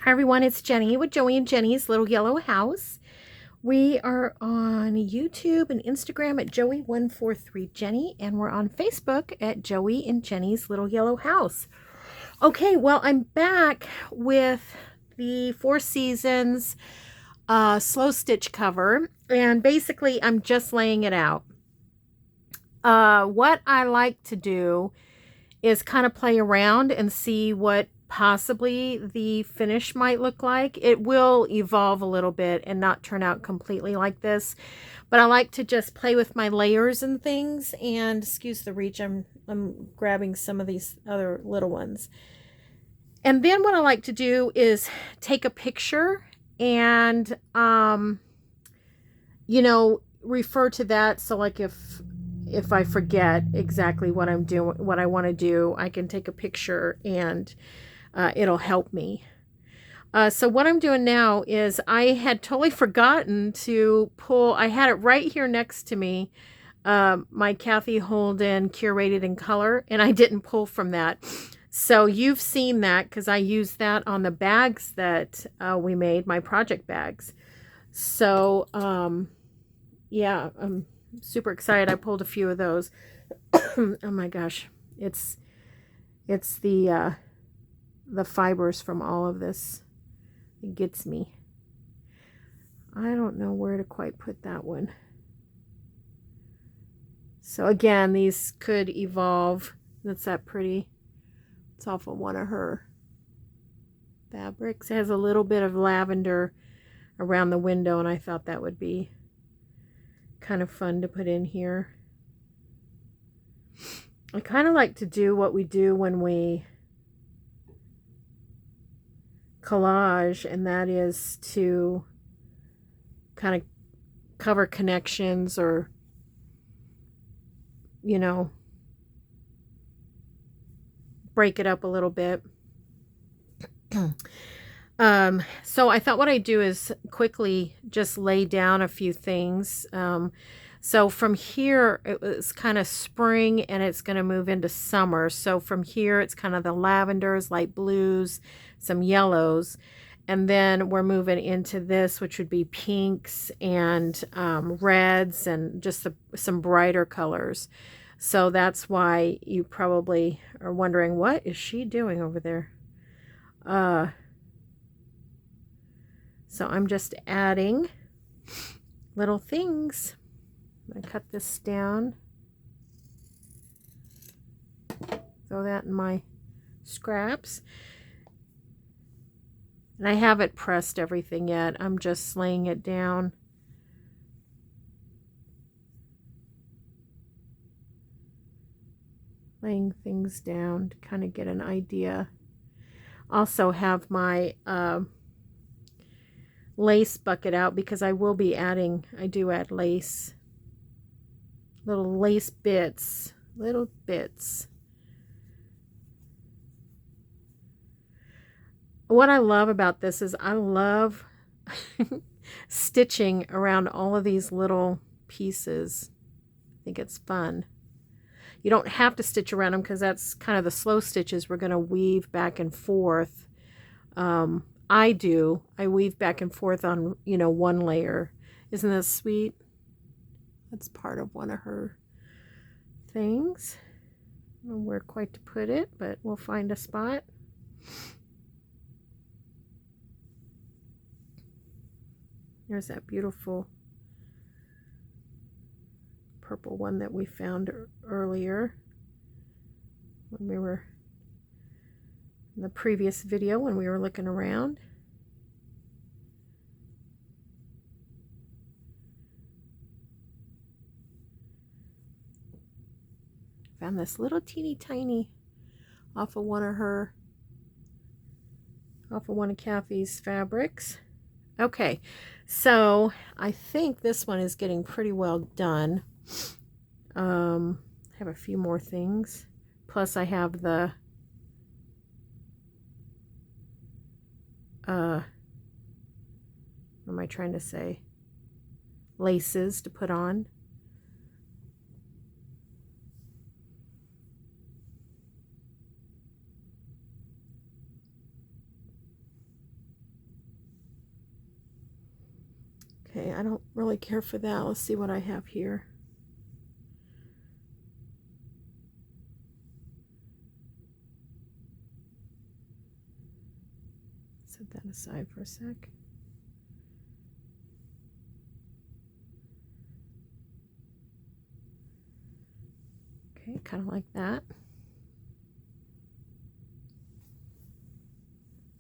Hi everyone, it's Jenny with Joey and Jenny's Little Yellow House. We are on YouTube and Instagram at Joey143Jenny, and we're on Facebook at Joey and Jenny's Little Yellow House. Okay, well, I'm back with the Four Seasons slow stitch cover, and basically I'm just laying it out. What I like to do is kind of play around and see what possibly the finish might look like. It will evolve a little bit and not turn out completely like this, but I like to just play with my layers and things. And excuse the reach, I'm grabbing some of these other little ones. And then what I like to do is take a picture and refer to that. So like if I forget exactly what I'm doing, what I want to do, I can take a picture and it'll help me. So what I'm doing now is I had totally forgotten to pull, I had it right here next to me, my Kathy Holden Curated in Color, and I didn't pull from that. So you've seen that because I used that on the bags that we made, my project bags. So yeah, I'm super excited. I pulled a few of those. Oh my gosh, it's the fibers from all of this. It gets me. I don't know where to quite put that one. So again, these could evolve. That's that pretty. It's off of one of her fabrics. It has a little bit of lavender around the window, and I thought that would be kind of fun to put in here. I kind of like to do what we do when we collage, and that is to kind of cover connections or, break it up a little bit. So I thought what I'd do is quickly just lay down a few things. So from here, it was kind of spring and it's going to move into summer. So from here, it's kind of the lavenders, light blues, some yellows. And then we're moving into this, which would be pinks and reds and just some brighter colors. So that's why you probably are wondering, what is she doing over there? So I'm just adding little things. I'm going to cut this down. Throw that in my scraps. And I haven't pressed everything yet. I'm just laying it down. Laying things down to kind of get an idea. Also have my lace bucket out because I will be adding, I do add lace. Little lace bits. Little bits. What I love about this is I love stitching around all of these little pieces. I think it's fun. You don't have to stitch around them because that's kind of the slow stitches. We're going to weave back and forth. I do. I weave back and forth on, one layer. Isn't that sweet? That's part of one of her things. I don't know where quite to put it, but we'll find a spot. There's that beautiful purple one that we found earlier when we were in the previous video when we were looking around. Found this little teeny tiny off of one of Kathy's fabrics. Okay, so I think this one is getting pretty well done. I have a few more things. Plus I have the what am I trying to say? Laces to put on. Okay, I don't really care for that. Let's see what I have here. Set that aside for a sec. Okay, kind of like that.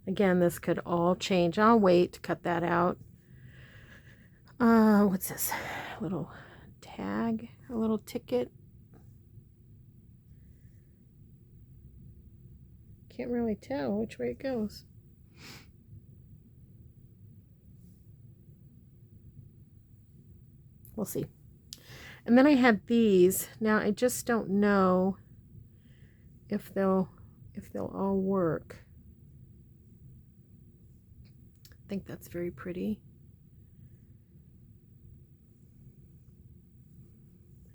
Again, this could all change. I'll wait to cut that out. What's this? A little tag, a little ticket. Can't really tell which way it goes. We'll see. And then I had these. Now I just don't know if they'll all work. I think that's very pretty.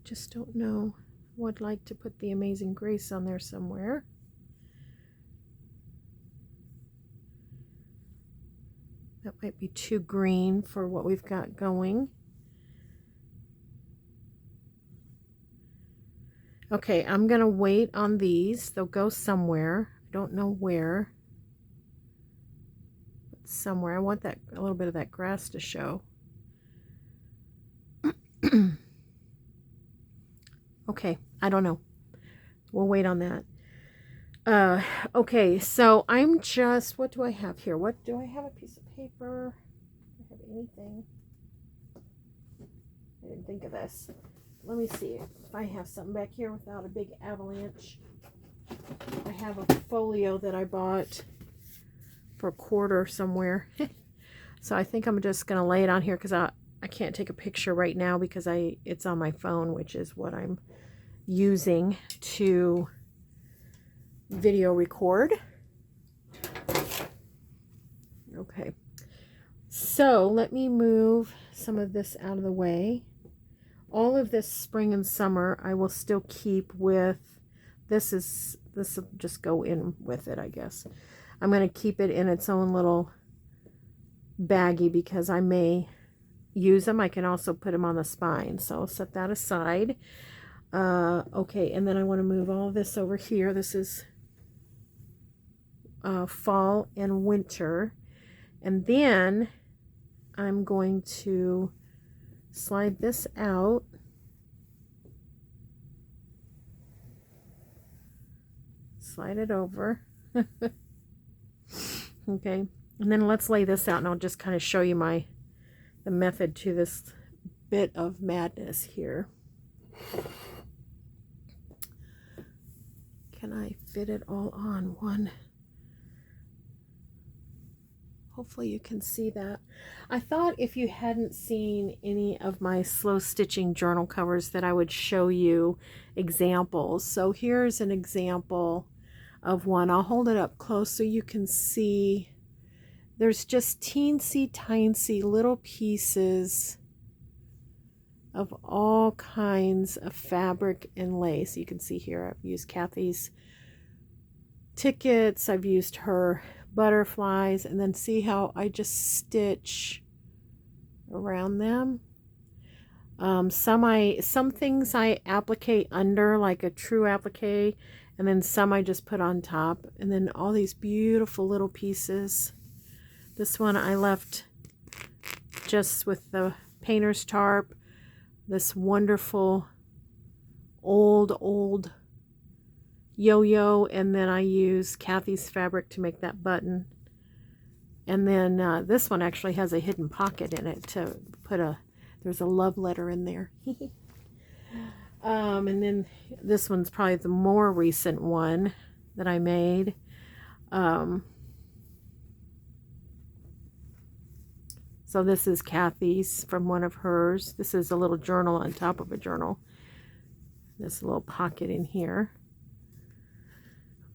Just don't know. Would like to put the Amazing Grace on there somewhere. That might be too green for what we've got going. Okay, I'm gonna wait on these. They'll go somewhere. I don't know where. But somewhere. I want that a little bit of that grass to show. Okay, I don't know. We'll wait on that. Okay, so I'm just, what do I have here? What do I have? A piece of paper? Do I have anything? I didn't think of this. Let me see if I have something back here without a big avalanche. I have a folio that I bought for $1 somewhere. So I think I'm just going to lay it on here because I can't take a picture right now because it's on my phone, which is what I'm using to video record. Okay, so let me move some of this out of the way. All of this spring and summer I will still keep with this will just go in with it, I guess. I'm going to keep it in its own little baggie because I may use them. I can also put them on the spine, so I'll set that aside. Okay, and then I want to move all of this over here. This is fall and winter, and then I'm going to slide this out. Slide it over. Okay, and then let's lay this out and I'll just kind of show you the method to this bit of madness here. Can I fit it all on one? Hopefully you can see that. I thought if you hadn't seen any of my slow stitching journal covers that I would show you examples. So here's an example of one. I'll hold it up close so you can see. There's just teensy tiny little pieces of all kinds of fabric and lace. You can see here I've used Kathy's tickets, I've used her butterflies, and then see how I just stitch around them. Some things I applique under, like a true applique, and then some I just put on top, and then all these beautiful little pieces. This one I left just with the painter's tarp, this wonderful old yo-yo, and then I use Kathy's fabric to make that button. And then this one actually has a hidden pocket in it to put there's a love letter in there. And then this one's probably the more recent one that I made. So this is Kathy's from one of hers. This is a little journal on top of a journal. This little pocket in here.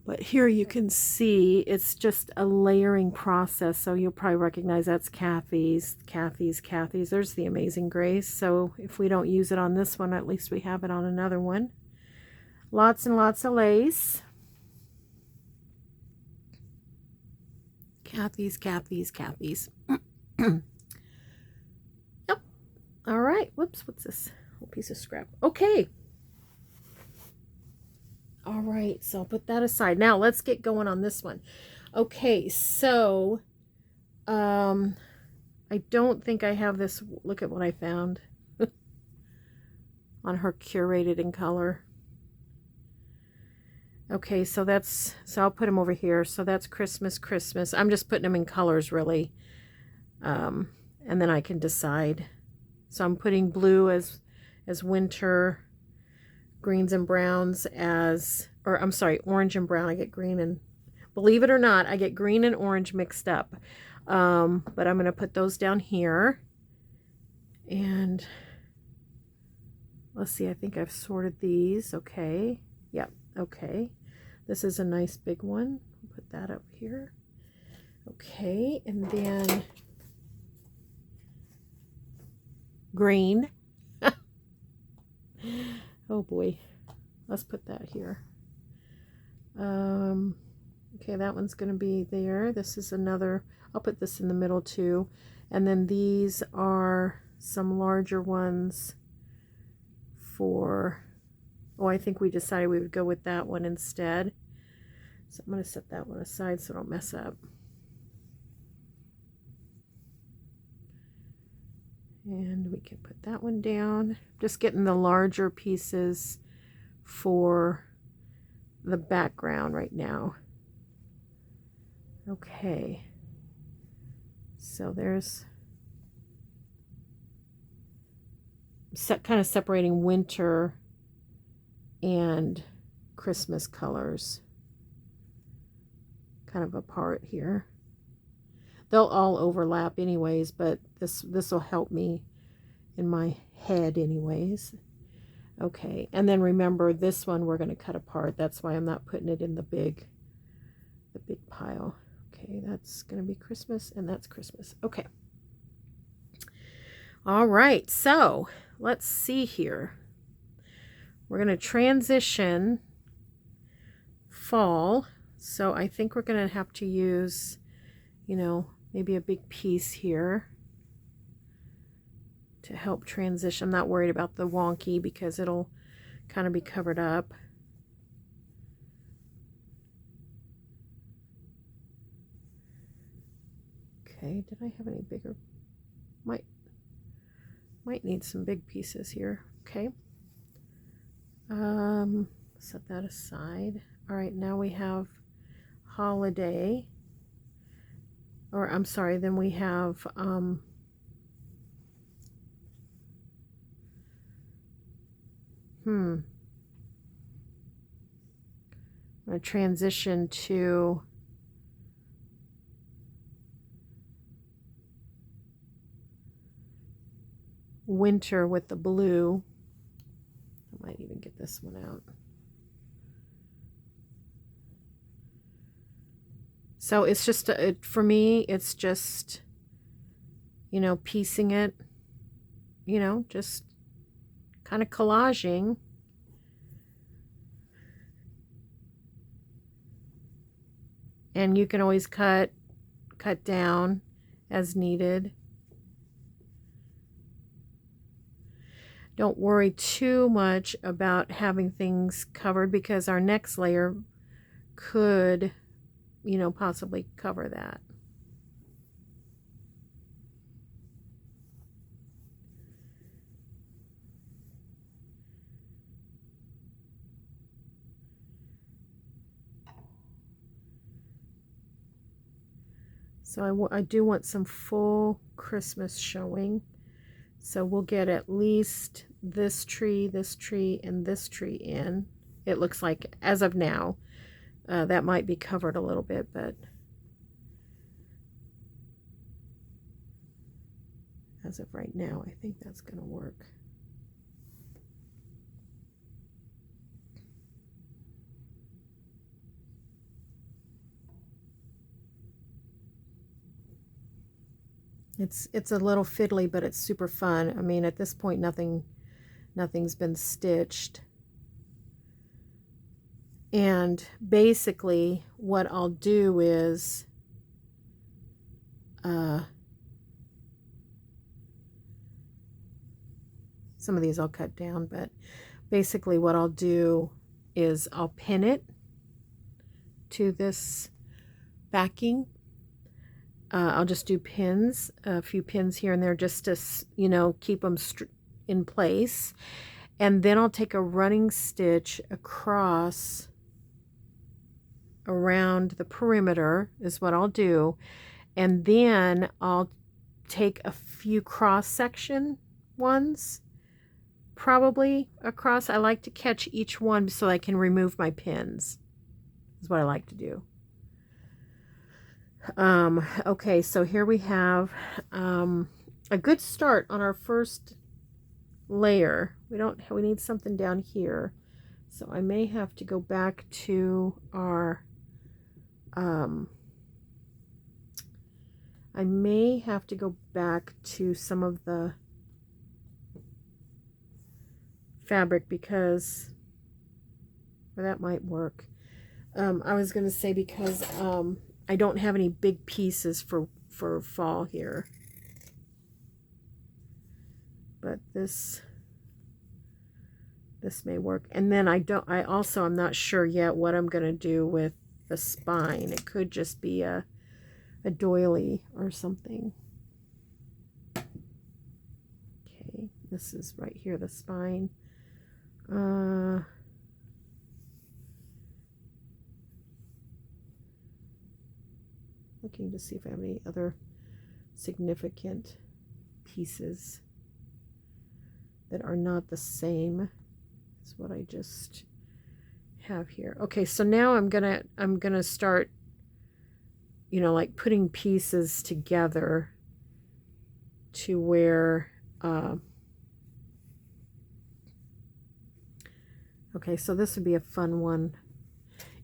But here you can see it's just a layering process. So you'll probably recognize that's Kathy's. There's the Amazing Grace. So if we don't use it on this one, at least we have it on another one. Lots and lots of lace. Kathy's. Yep. Whoops, what's this? A little piece of scrap. Okay. All right, so I'll put that aside. Now let's get going on this one. Okay, so I don't think I have this. Look at what I found on her curated in color. Okay, so I'll put them over here. So that's Christmas, Christmas. I'm just putting them in colors really. And then I can decide. So I'm putting blue as winter, greens and browns or I'm sorry, orange and brown. I get green and, believe it or not, I get green and orange mixed up. But I'm going to put those down here. And let's see, I think I've sorted these. Okay. Yep. Okay. This is a nice big one. Put that up here. Okay. And then green. Oh boy. Let's put that here. Okay, that one's going to be there. This is another, I'll put this in the middle too. And then these are some larger ones for, oh, I think we decided we would go with that one instead. So I'm going to set that one aside so I don't mess up. And we can put that one down. Just getting the larger pieces for the background right now. Okay. So there's kind of separating winter and Christmas colors kind of apart here. They'll all overlap anyways, but this will help me in my head anyways. Okay, and then remember this one we're going to cut apart. That's why I'm not putting it in the big pile. Okay, that's going to be Christmas and that's Christmas. Okay. All right, so let's see here. We're going to transition fall. So I think we're going to have to use, you know, maybe a big piece here to help transition. I'm not worried about the wonky because it'll kind of be covered up. Okay, did I have any bigger? Might need some big pieces here. Okay. Set that aside. All right, now we have holiday. Or I'm sorry, then we have I'm going to transition to winter with the blue. I might even get this one out. So it's just, for me, it's just, you know, piecing it, you know, just kind of collaging. And you can always cut down as needed. Don't worry too much about having things covered because our next layer could, you know, possibly cover that. So I do want some full Christmas showing. So we'll get at least this tree, and this tree in. It looks like, as of now, that might be covered a little bit, but as of right now, I think that's going to work. It's a little fiddly, but it's super fun. I mean, at this point, nothing's been stitched. And basically, what I'll do is Some of these I'll cut down, but basically what I'll do is I'll pin it to this backing. I'll just do pins, a few pins here and there just to, you know, keep them in place. And then I'll take a running stitch across around the perimeter is what I'll do. And then I'll take a few cross section ones, probably across. I like to catch each one so I can remove my pins, is what I like to do. Okay, so here we have a good start on our first layer. We need something down here. So I may have to go back to our I may have to go back to some of the fabric because, or that might work. I was going to say because I don't have any big pieces for fall here. But this may work. And then I'm not sure yet what I'm going to do with the spine. It could just be a doily or something. Okay, this is right here, the spine. Looking to see if I have any other significant pieces that are not the same as what I just have here. Okay, so now I'm gonna start, you know, like putting pieces together to where okay, so this would be a fun one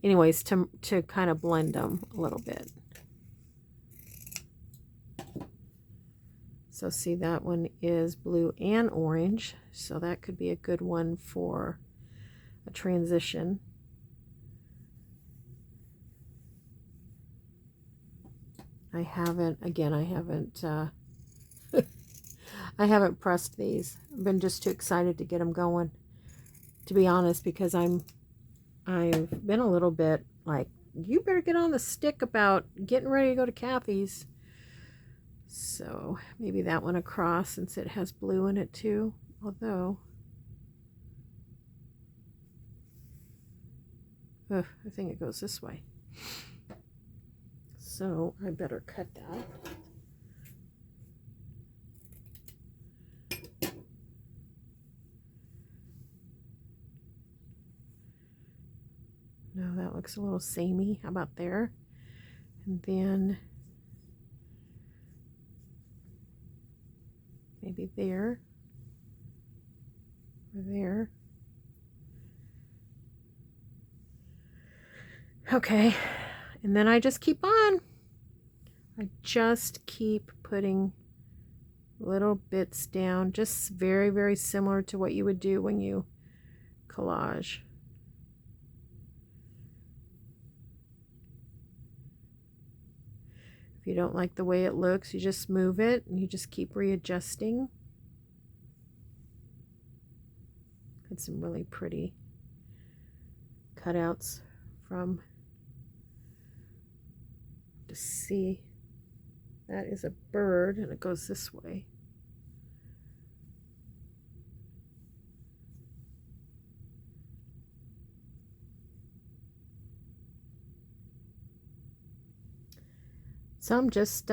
anyways, to kind of blend them a little bit. So see, that one is blue and orange, so that could be a good one for a transition. I haven't I haven't pressed these. I've been just too excited to get them going, to be honest, because I've been a little bit like, you better get on the stick about getting ready to go to Kathy's. So maybe that one across, since it has blue in it too, although I think it goes this way. So I better cut that. No, that looks a little samey. How about there? And then maybe there, or there. Okay, and then I just keep on. I just keep putting little bits down, just very, very similar to what you would do when you collage. If you don't like the way it looks, you just move it and you just keep readjusting. Got some really pretty cutouts from, to see, that is a bird and it goes this way. So I'm just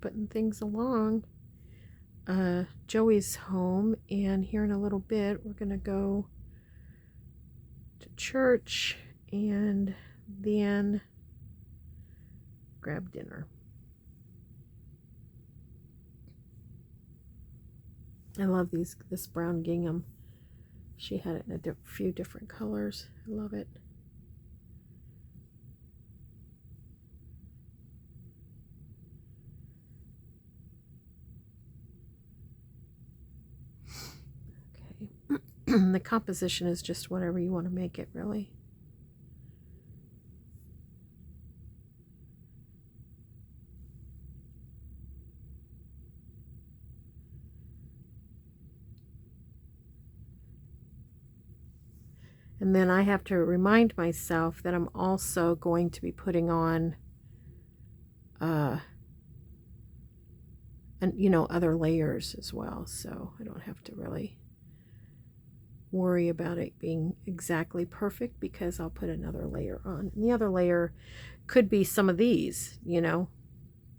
putting things along. Joey's home, and here in a little bit we're gonna go to church and then grab dinner. I love this brown gingham. She had it in a few different colors. I love it. The composition is just whatever you want to make it, really. And then I have to remind myself that I'm also going to be putting on, and other layers as well. So I don't have to really worry about it being exactly perfect, because I'll put another layer on. And the other layer could be some of these,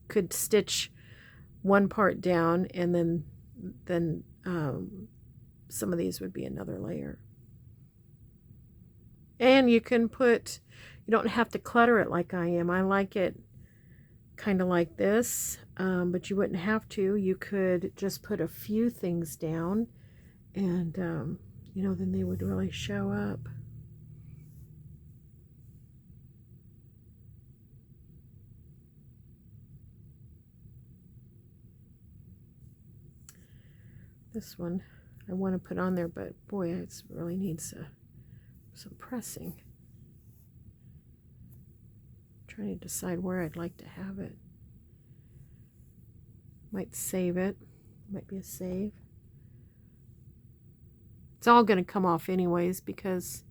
could stitch one part down, and then some of these would be another layer. And you don't have to clutter it like I am. I like it kind of like this, but you wouldn't have to. You could just put a few things down, and then they would really show up. This one I want to put on there, but boy, it really needs some pressing. I'm trying to decide where I'd like to have it. Might save it. Might be a save. It's all going to come off anyways, because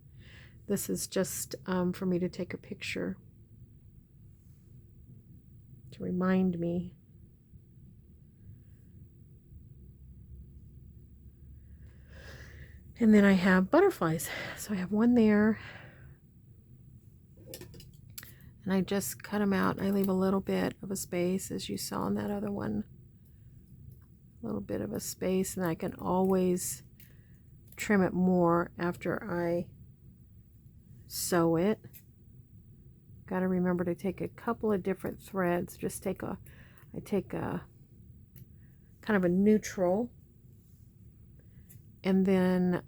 this is just for me to take a picture to remind me. And then I have butterflies. So I have one there. And I just cut them out. I leave a little bit of a space, as you saw in that other one. A little bit of a space, and I can always trim it more after I sew it. Got to remember to take a couple of different threads. I take a kind of a neutral, and then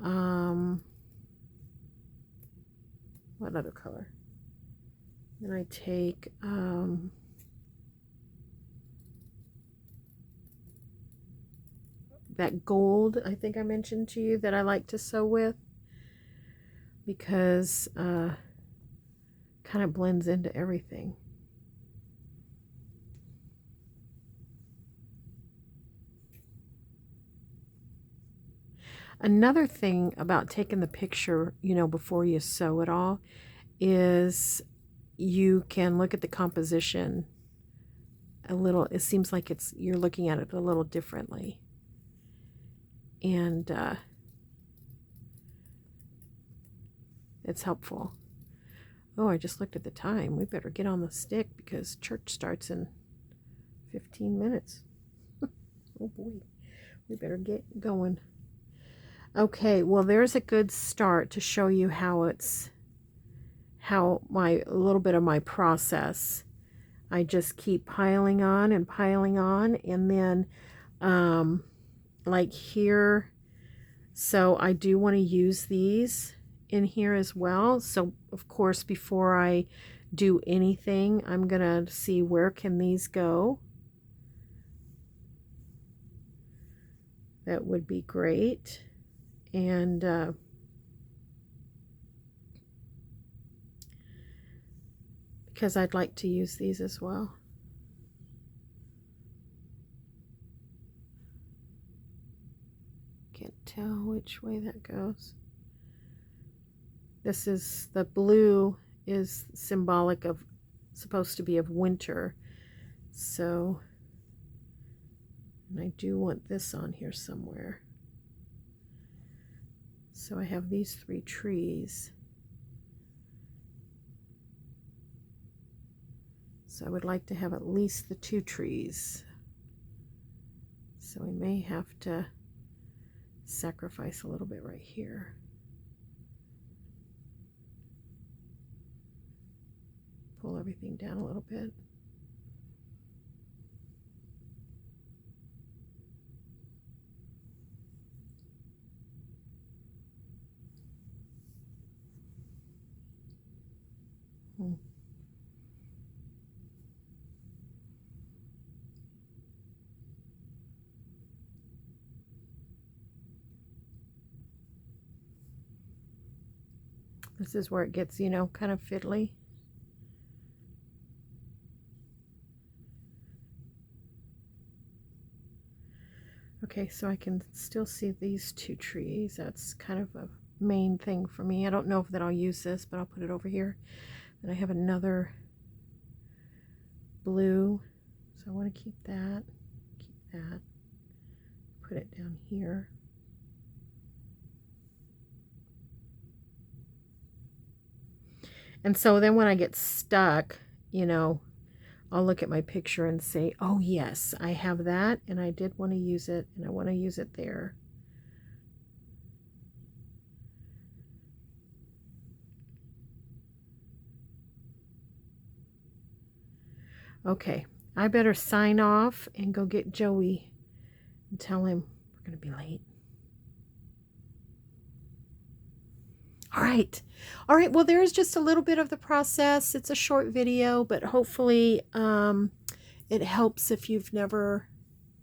what other color? Then I take that gold, I think I mentioned to you, that I like to sew with, because kind of blends into everything. Another thing about taking the picture, before you sew it all, is you can look at the composition a little. It seems like you're looking at it a little differently. And it's helpful. Oh, I just looked at the time. We better get on the stick, because church starts in 15 minutes. Oh boy, we better get going. Okay, well, there's a good start to show you a little bit of my process. I just keep piling on and piling on, and then like here, so I do want to use these in here as well. So of course, before I do anything, I'm gonna see where can these go. That would be great. And because I'd like to use these as well. Can't tell which way that goes. This is, the blue is symbolic of, supposed to be of winter. So, and I do want this on here somewhere. So I have these 3 trees. So I would like to have at least the 2 trees. So we may have to sacrifice a little bit right here. Pull everything down a little bit. This is where it gets, kind of fiddly. Okay, so I can still see these 2 trees. That's kind of a main thing for me. I don't know that I'll use this, but I'll put it over here. And I have another blue, so I want to keep that, put it down here. And so then when I get stuck, you know, I'll look at my picture and say, oh yes, I have that and I did want to use it and I want to use it there. Okay, I better sign off and go get Joey and tell him we're going to be late. All right. All right. Well, there's just a little bit of the process. It's a short video, but hopefully it helps if you've never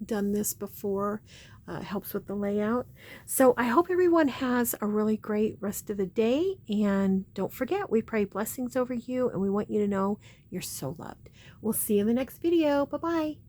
done this before. It helps with the layout. So I hope everyone has a really great rest of the day. And don't forget, we pray blessings over you and we want you to know you're so loved. We'll see you in the next video. Bye-bye.